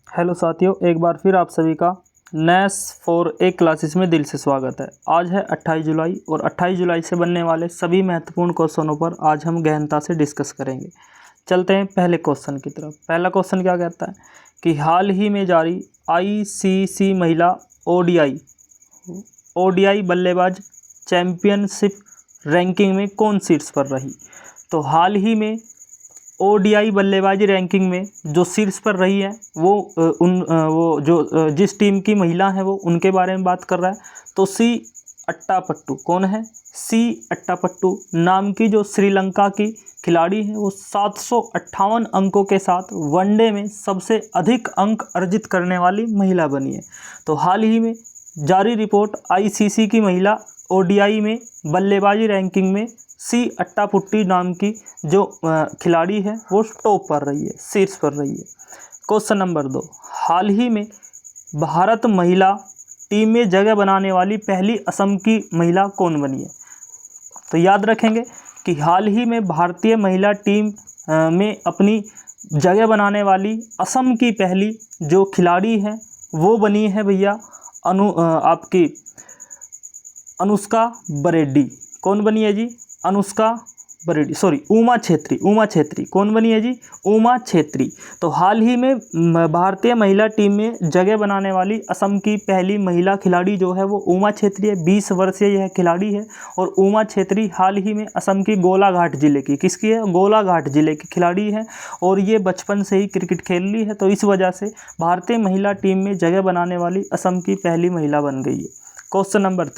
Hello साथियों, एक बार फिर आप सभी का NAS फॉर ए क्लासेस में दिल से स्वागत है। आज है 28 जुलाई और 28 जुलाई से बनने वाले सभी महत्वपूर्ण क्वेश्चनों पर आज हम गहनता से डिस्कस करेंगे। चलते हैं पहले क्वेश्चन की तरफ। पहला क्वेश्चन क्या कहता है कि हाल ही में जारी ICC महिला ODI बल्लेबाज चैंपियनशिप रैंकिंग में कौन शीर्ष पर रही। तो हाल ही में ODI बल्लेबाजी रैंकिंग में जो शीर्ष पर रही है वो जिस टीम की महिला है वो उनके बारे में बात कर रहा है। तो सी अट्टापट्टू कौन है? सी अट्टापट्टू नाम की जो श्रीलंका की खिलाड़ी है वो 758 अंकों के साथ वनडे में सबसे अधिक अंक अर्जित करने वाली महिला बनी है। तो हाल ही में जारी रिपोर्ट ICC की महिला ODI में बल्लेबाजी रैंकिंग में सी अट्टापट्टू नाम की जो खिलाड़ी है वो टॉप पर रही है, शीर्ष पर रही है। क्वेश्चन नंबर 2, हाल ही में भारत महिला टीम में जगह बनाने वाली पहली असम की महिला कौन बनी है। तो याद रखेंगे कि हाल ही में भारतीय महिला टीम में अपनी जगह बनाने वाली असम की पहली जो खिलाड़ी है वो बनी है भैया आपकी अनुष्का बरेड्डी। कौन बनी है जी? अनुष्का बरेड्डी, सॉरी उमा छेत्री कौन बनी है जी? उमा छेत्री। तो हाल ही में भारतीय महिला टीम में जगह बनाने वाली असम की पहली महिला खिलाड़ी जो है वो उमा छेत्री है। 20 वर्षीय यह खिलाड़ी है और उमा छेत्री हाल ही में असम की गोलाघाट जिले की, किसकी है? गोलाघाट जिले की खिलाड़ी है और ये बचपन से ही क्रिकेट खेल रही है। तो इस वजह से भारतीय महिला टीम में जगह बनाने वाली असम की पहली महिला बन गई है। क्वेश्चन नंबर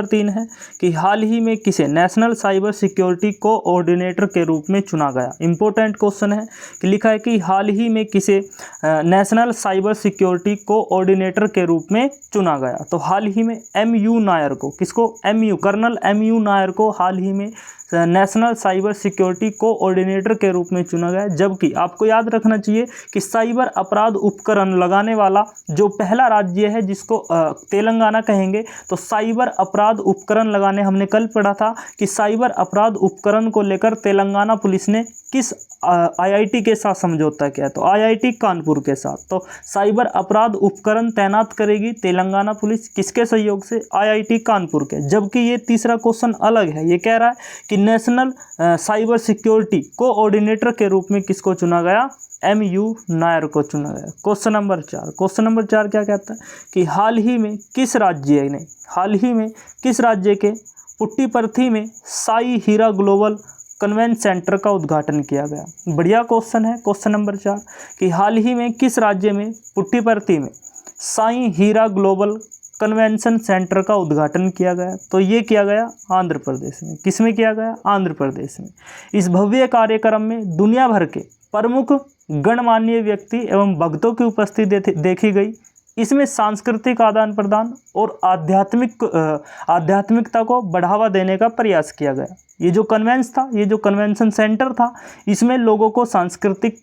3 है कि हाल ही में किसे नेशनल साइबर सिक्योरिटी कोऑर्डिनेटर के रूप में चुना गया। इंपॉर्टेंट क्वेश्चन है कि लिखा है कि हाल ही में किसे नेशनल साइबर सिक्योरिटी कोऑर्डिनेटर के रूप में चुना गया। तो हाल ही में MU नायर को, किसको? कर्नल MU नायर को हाल ही में नेशनल साइबर सिक्योरिटी कोऑर्डिनेटर के रूप में चुना गया। जबकि आपको याद रखना चाहिए कि साइबर अपराध उपकरण लगाने वाला जो पहला राज्य है जिसको तेलंगाना कहेंगे। तो साइबर अपराध उपकरण लगाने, हमने कल पढ़ा था कि साइबर अपराध उपकरण को लेकर तेलंगाना पुलिस ने किस IIT के साथ समझौता किया। तो IIT कानपुर के साथ। तो साइबर अपराध उपकरण तैनात करेगी तेलंगाना पुलिस, किसके सहयोग से? IIT कानपुर के। जबकि ये तीसरा क्वेश्चन अलग है, ये कह रहा है कि नेशनल साइबर सिक्योरिटी कोऑर्डिनेटर के रूप में किसको चुना गया? MU नायर को चुना गया। क्वेश्चन नंबर 4 क्या कहता है कि हाल ही में किस राज्य के पुट्टीपर्थी में साई हीरा ग्लोबल कन्वेंशन सेंटर का उद्घाटन किया गया। बढ़िया क्वेश्चन है। क्वेश्चन नंबर 4 कि हाल ही में किस राज्य में पुट्टीपर्थी में साई हीरा ग्लोबल कन्वेंशन सेंटर का उद्घाटन किया गया। तो ये किया गया आंध्र प्रदेश में। किसमें किया गया? आंध्र प्रदेश में। इस भव्य कार्यक्रम में दुनिया भर के प्रमुख गणमान्य व्यक्ति एवं भक्तों की उपस्थिति देखी गई। इसमें सांस्कृतिक आदान प्रदान और आध्यात्मिकता को बढ़ावा देने का प्रयास किया गया। ये जो कन्वेंशन सेंटर था, इसमें लोगों को सांस्कृतिक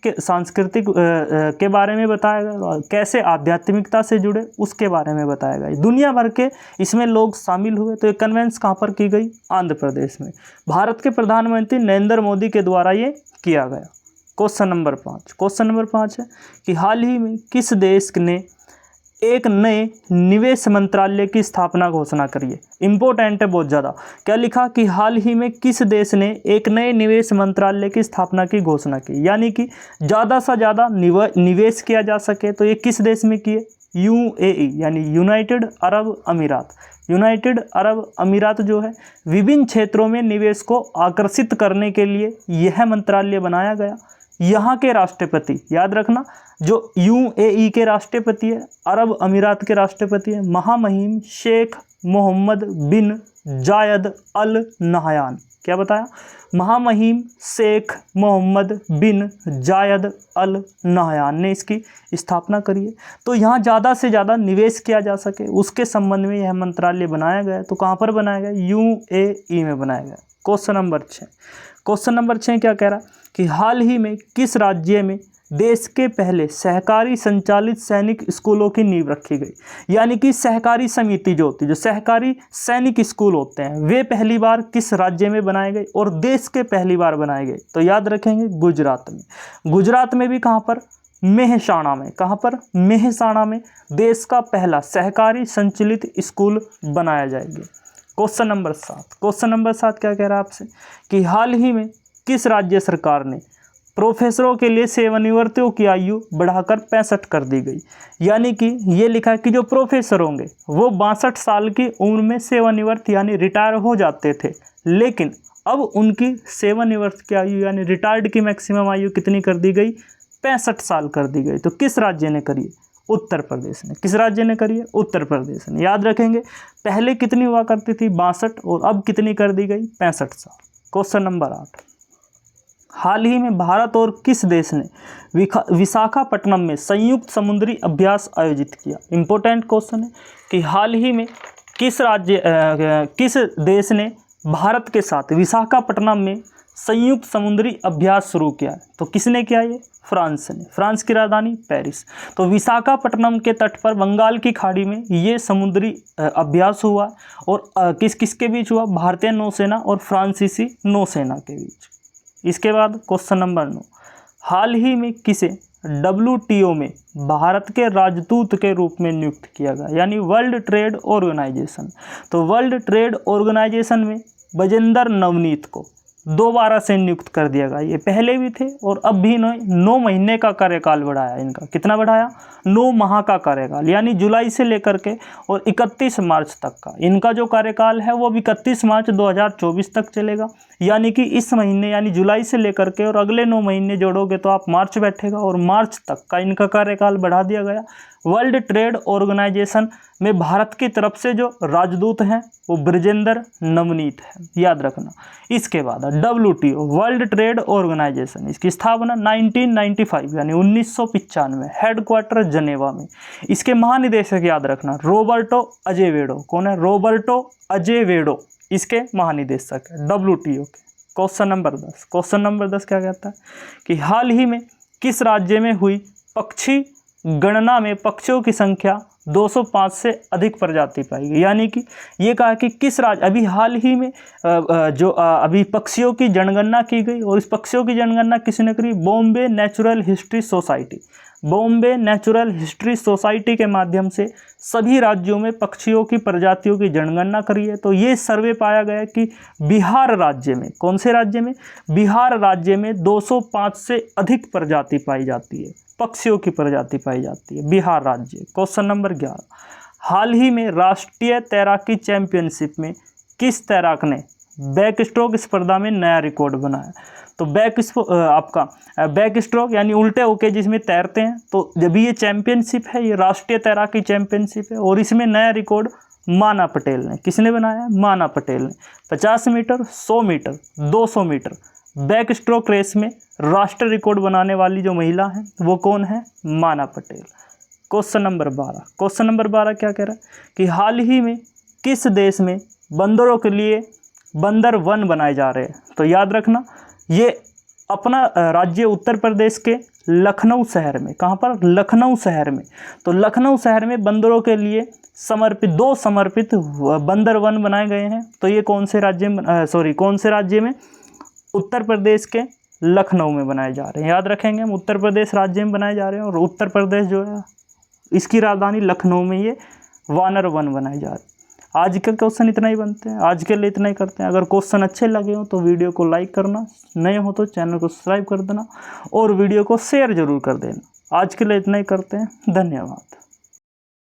के बारे में बताया गया, कैसे आध्यात्मिकता से जुड़े उसके बारे में बताया गया। दुनिया भर के इसमें लोग शामिल हुए। तो ये कन्वेंशन कहाँ पर की गई? आंध्र प्रदेश में। भारत के प्रधानमंत्री नरेंद्र मोदी के द्वारा ये किया गया। क्वेश्चन नंबर 5 है कि हाल ही में किस देश ने एक नए निवेश मंत्रालय की स्थापना घोषणा करी है। इंपॉर्टेंट है बहुत ज़्यादा। क्या लिखा कि हाल ही में किस देश ने एक नए निवेश मंत्रालय की स्थापना की घोषणा की, यानी कि ज़्यादा से ज़्यादा निवेश किया जा सके। तो ये किस देश में किए? UAE यानी यूनाइटेड अरब अमीरात जो है विभिन्न क्षेत्रों में निवेश को आकर्षित करने के लिए यह मंत्रालय बनाया गया। यहाँ के राष्ट्रपति, याद रखना, जो UAE के राष्ट्रपति है, अरब अमीरात के राष्ट्रपति है महामहिम शेख मोहम्मद बिन जायद अल नहयान। क्या बताया? महामहिम शेख मोहम्मद बिन जायद अल नहयान ने इसकी स्थापना करी है। तो यहाँ ज़्यादा से ज़्यादा निवेश किया जा सके उसके संबंध में यह मंत्रालय बनाया गया। तो कहाँ पर बनाया गया? UAE में बनाया गया। क्वेश्चन नंबर 6 क्या कह रहा है कि हाल ही में किस राज्य में देश के पहले सहकारी संचालित सैनिक स्कूलों की नींव रखी गई। यानी कि सहकारी समिति जो होती है, जो सहकारी सैनिक स्कूल होते हैं, वे पहली बार किस राज्य में बनाए गए और देश के पहली बार बनाए गए। तो याद रखेंगे गुजरात में। गुजरात में भी कहाँ पर? मेहसाणा में। कहाँ पर? मेहसाणा में देश का पहला सहकारी संचालित स्कूल बनाया जाएगा। Question number 7। क्वेश्चन नंबर 7 क्या कह रहा है आपसे कि हाल ही में किस राज्य सरकार ने प्रोफेसरों के लिए सेवानिवृत्तियों की आयु बढ़ाकर 65 कर दी गई। यानी कि ये लिखा है कि जो प्रोफेसर होंगे वो 62 साल की उम्र में सेवानिवृत्त यानी रिटायर हो जाते थे, लेकिन अब उनकी सेवानिवृत्त की आयु यानी रिटायर्ड की मैक्सिमम आयु कितनी कर दी गई? 65 साल कर दी गई। तो किस राज्य ने करी है? उत्तर प्रदेश ने। किस राज्य ने करी है? उत्तर प्रदेश ने। याद रखेंगे पहले कितनी हुआ करती थी? 62, और अब कितनी कर दी गई? 65 साल। Question number 8। हाल ही में भारत और किस देश ने विशाखापट्टनम में संयुक्त समुद्री अभ्यास आयोजित किया? इंपॉर्टेंट क्वेश्चन है कि हाल ही में किस देश ने भारत के साथ विशाखापट्टनम में संयुक्त समुद्री अभ्यास शुरू किया है? तो किसने किया? ये फ्रांस ने। फ्रांस की राजधानी पेरिस। तो विशाखापट्टनम के तट पर बंगाल की खाड़ी में ये समुद्री अभ्यास हुआ, और किसके बीच हुआ? भारतीय नौसेना और फ्रांसीसी नौसेना के बीच। इसके बाद क्वेश्चन नंबर 9। हाल ही में किसे WTO में भारत के राजदूत के रूप में नियुक्त किया गया? यानी वर्ल्ड ट्रेड ऑर्गेनाइजेशन। तो वर्ल्ड ट्रेड ऑर्गेनाइजेशन में बजेंद्र नवनीत को दोबारा से नियुक्त कर दिया गया। ये पहले भी थे और अब भी 9 महीने का कार्यकाल बढ़ाया इनका। कितना बढ़ाया? 9 माह का कार्यकाल, यानी जुलाई से लेकर के और 31 मार्च तक का इनका जो कार्यकाल है वो 31 मार्च 2024 तक चलेगा। यानी कि इस महीने यानी जुलाई से लेकर के और अगले 9 महीने जोड़ोगे तो आप मार्च बैठेगा, और मार्च तक का इनका कार्यकाल बढ़ा दिया गया। वर्ल्ड ट्रेड ऑर्गेनाइजेशन में भारत की तरफ से जो राजदूत हैं वो ब्रजेंद्र नवनीत है, याद रखना। इसके बाद WTO वर्ल्ड ट्रेड ऑर्गेनाइजेशन, इसकी स्थापना 1995 यानी 1995, हेडक्वार्टर जनेवा में। इसके महानिदेशक याद रखना रॉबर्टो अजेवेडो। कौन है? रॉबर्टो अजेवेडो इसके महानिदेशक है WTO के। Question number 10। क्वेश्चन नंबर 10 क्या कहता है कि हाल ही में किस राज्य में हुई पक्षी गणना में पक्षियों की संख्या 205 से अधिक प्रजाति पाई गई? यानी कि ये कहा कि किस राज्य अभी हाल ही में अभी पक्षियों की जनगणना की गई, और इस पक्षियों की जनगणना किसने करी? Bombay natural history society. Bombay natural history society के माध्यम से सभी राज्यों में पक्षियों की प्रजातियों की जनगणना करी है। तो ये सर्वे पाया गया कि बिहार राज्य में, कौन से राज्य में? बिहार राज्य में 205 से अधिक प्रजाति पाई जाती है, पक्षियों की प्रजाति पाई जाती है बिहार राज्य। Question number 11। हाल ही में राष्ट्रीय तैराकी चैंपियनशिप में किस तैराक ने बैक स्ट्रोक स्पर्धा में नया रिकॉर्ड बनाया? तो बैक स्ट्रोक यानी उल्टे होके जिसमें तैरते हैं, तो जब ये चैंपियनशिप है, ये राष्ट्रीय तैराकी चैंपियनशिप है, और इसमें नया रिकॉर्ड माना पटेल ने। किसने बनाया? माना पटेल ने। 50 metre, 100 metre, 200 metre backstroke race में राष्ट्रीय रिकॉर्ड बनाने वाली जो महिला है वो कौन है? माना Patel. Question number 12। Question number 12 क्या कह रहा है कि हाल ही में किस देश में बंदरों के लिए बंदर वन बनाए जा रहे हैं? तो याद रखना ये अपना राज्य उत्तर प्रदेश के लखनऊ शहर में। कहाँ पर? लखनऊ शहर में। तो लखनऊ शहर में बंदरों के लिए दो समर्पित बंदर वन बनाए गए हैं। तो ये कौन से राज्य में? उत्तर प्रदेश के लखनऊ में बनाए जा रहे हैं। याद रखेंगे हम उत्तर प्रदेश राज्य में बनाए जा रहे हैं, और उत्तर प्रदेश जो है इसकी राजधानी लखनऊ में ये वानर वन बनाए जा रहे हैं। आज का क्वेश्चन इतना ही बनते हैं, आज के लिए इतना ही करते हैं। अगर क्वेश्चन अच्छे लगे हो तो वीडियो को लाइक करना, नए हो तो चैनल को सब्सक्राइब कर देना, और वीडियो को शेयर जरूर कर देना। आज के लिए इतना ही करते हैं। धन्यवाद।